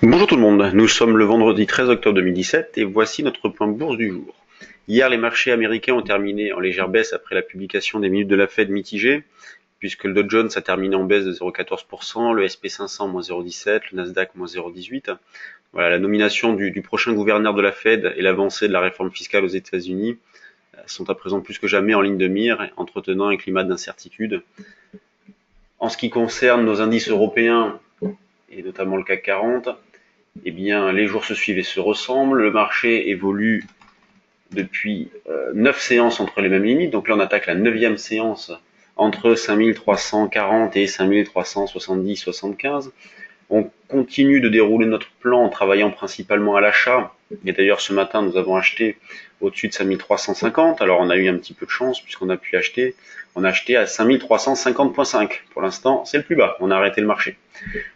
Bonjour tout le monde, nous sommes le vendredi 13 octobre 2017 et voici notre point bourse du jour. Hier, les marchés américains ont terminé en légère baisse après la publication des minutes de la Fed mitigées, puisque le Dow Jones a terminé en baisse de 0,14%, le SP 500 moins 0,17%, le Nasdaq moins 0,18%. Voilà, la nomination du prochain gouverneur de la Fed et l'avancée de la réforme fiscale aux États-Unis sont à présent plus que jamais en ligne de mire, entretenant un climat d'incertitude. En ce qui concerne nos indices européens, et notamment le CAC 40, eh bien, les jours se suivent et se ressemblent. Le marché évolue depuis 9 séances entre les mêmes limites. Donc là, on attaque la 9e séance entre 5340 et 5370-75. On continue de dérouler notre plan en travaillant principalement à l'achat. Et d'ailleurs, ce matin, nous avons acheté au-dessus de 5350. Alors, on a eu un petit peu de chance puisqu'on a pu acheter. On a acheté à 5350.5. Pour l'instant, c'est le plus bas. On a arrêté le marché.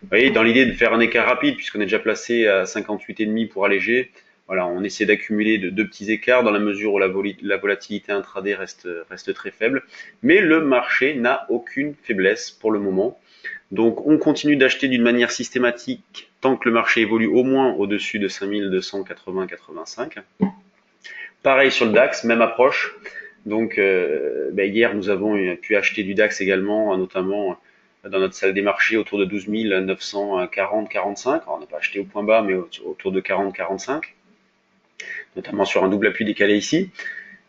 Vous voyez, dans l'idée de faire un écart rapide, puisqu'on est déjà placé à 58,5 pour alléger, voilà, on essaie d'accumuler de deux petits écarts dans la mesure où la volatilité intraday reste très faible. Mais le marché n'a aucune faiblesse pour le moment. Donc on continue d'acheter d'une manière systématique tant que le marché évolue au moins au-dessus de 5280-85. Pareil sur le DAX, même approche. Donc hier nous avons pu acheter du DAX également, notamment dans notre salle des marchés autour de 12 940-45. On n'a pas acheté au point bas, mais autour de 40-45, notamment sur un double appui décalé ici.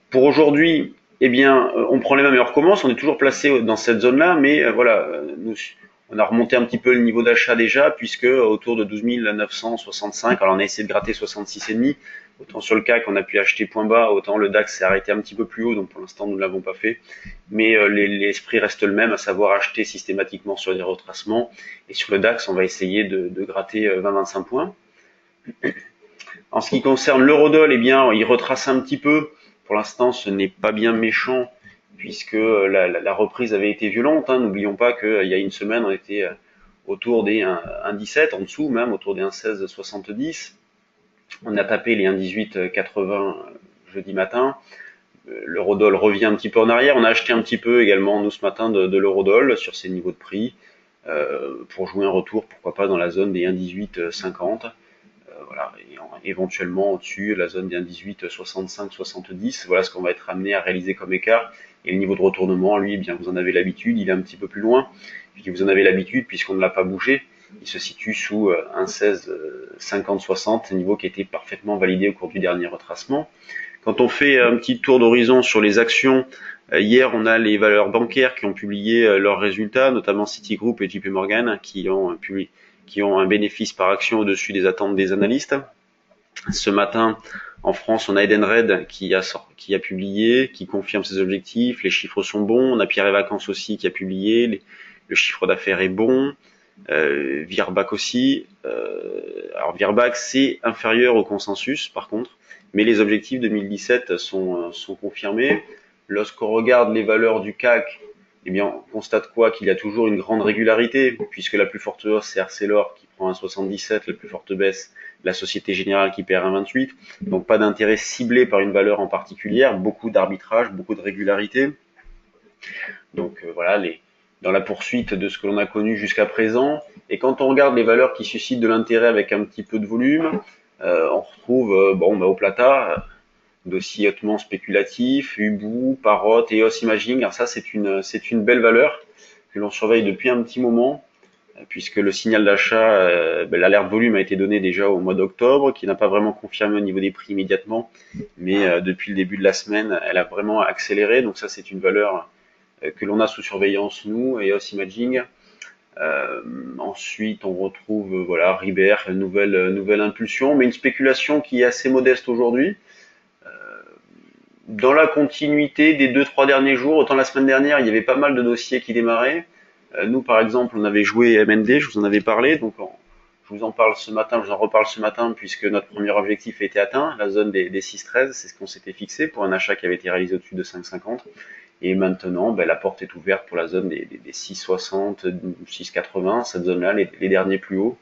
Pour aujourd'hui, eh bien, on prend les mêmes et on recommence. On est toujours placé dans cette zone-là, mais voilà, on a remonté un petit peu le niveau d'achat déjà, puisque autour de 12 965, alors on a essayé de gratter 66,5. Autant sur le CAC, on a pu acheter point bas, autant le DAX s'est arrêté un petit peu plus haut, donc pour l'instant, nous ne l'avons pas fait. Mais l'esprit reste le même, à savoir acheter systématiquement sur des retracements. Et sur le DAX, on va essayer de gratter 20-25 points. En ce qui concerne l'eurodoll, eh bien, il retrace un petit peu. Pour l'instant, ce n'est pas bien méchant, puisque la reprise avait été violente. N'oublions pas qu'il y a une semaine, on était autour des 1,17, en dessous même, autour des 1,1670. On a tapé les 1,1880 jeudi matin. L'eurodoll revient un petit peu en arrière. On a acheté un petit peu également, nous, ce matin, de l'eurodoll sur ces niveaux de prix, pour jouer un retour, pourquoi pas, dans la zone des 1,1850. Voilà, et éventuellement au-dessus, la zone des 1,1865-70. Voilà ce qu'on va être amené à réaliser comme écart. Et le niveau de retournement, lui, eh bien, vous en avez l'habitude, il est un petit peu plus loin. Puis vous en avez l'habitude, puisqu'on ne l'a pas bougé. Il se situe sous 1,1650-60, niveau qui a été parfaitement validé au cours du dernier retracement. Quand on fait un petit tour d'horizon sur les actions, hier, on a les valeurs bancaires qui ont publié leurs résultats, notamment Citigroup et JP Morgan, qui ont un bénéfice par action au-dessus des attentes des analystes. Ce matin, en France, on a Edenred qui a publié, qui confirme ses objectifs, les chiffres sont bons. On a Pierre et Vacances aussi qui a publié, le chiffre d'affaires est bon. Virbac aussi. Alors Virbac, c'est inférieur au consensus par contre, mais les objectifs 2017 sont confirmés. Lorsqu'on regarde les valeurs du CAC, eh bien, on constate quoi? Qu'il y a toujours une grande régularité, puisque la plus forte hausse, c'est Arcelor qui prend un 77, la plus forte baisse, la Société Générale qui perd un 28. Donc pas d'intérêt ciblé par une valeur en particulière, beaucoup d'arbitrage, beaucoup de régularité. Donc voilà, dans la poursuite de ce que l'on a connu jusqu'à présent. Et quand on regarde les valeurs qui suscitent de l'intérêt avec un petit peu de volume, on retrouve Oplata, dossier hautement spéculatif, Ubu, Parrot, EOS Imaging. Alors ça, c'est une belle valeur que l'on surveille depuis un petit moment, puisque le signal d'achat, l'alerte volume a été donnée déjà au mois d'octobre, qui n'a pas vraiment confirmé au niveau des prix immédiatement, mais depuis le début de la semaine, elle a vraiment accéléré. Donc ça, c'est une valeur que l'on a sous surveillance, nous, EOS Imaging. Ensuite, on retrouve Ribert, nouvelle impulsion, mais une spéculation qui est assez modeste aujourd'hui. Dans la continuité des 2-3 derniers jours, autant la semaine dernière, il y avait pas mal de dossiers qui démarraient. Nous, par exemple, on avait joué MND, je vous en avais parlé, donc je vous en parle ce matin, je vous en reparle ce matin, puisque notre premier objectif a été atteint, la zone des 6,13, c'est ce qu'on s'était fixé pour un achat qui avait été réalisé au-dessus de 5,50. Et maintenant, la porte est ouverte pour la zone des 6,60, 6,80, cette zone-là, les derniers plus hauts.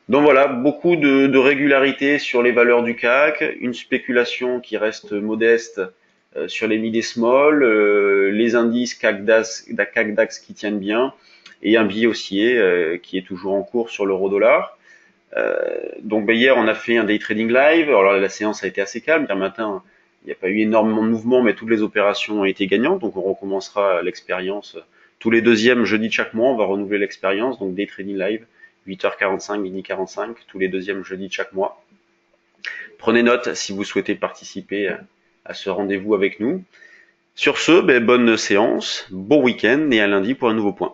Donc voilà, beaucoup de régularité sur les valeurs du CAC, une spéculation qui reste modeste sur les mid et small, les indices CAC DAX qui tiennent bien, et un biais haussier qui est toujours en cours sur l'euro-dollar. Donc hier, on a fait un day trading live. Alors la séance a été assez calme. Hier matin, il n'y a pas eu énormément de mouvements, mais toutes les opérations ont été gagnantes. Donc on recommencera l'expérience tous les deuxièmes jeudis de chaque mois. On va renouveler l'expérience. Donc day trading live, 8h45, midi 45, tous les deuxièmes jeudis de chaque mois. Prenez note si vous souhaitez participer à ce rendez-vous avec nous. Sur ce, bonne séance, bon week-end et à lundi pour un nouveau point.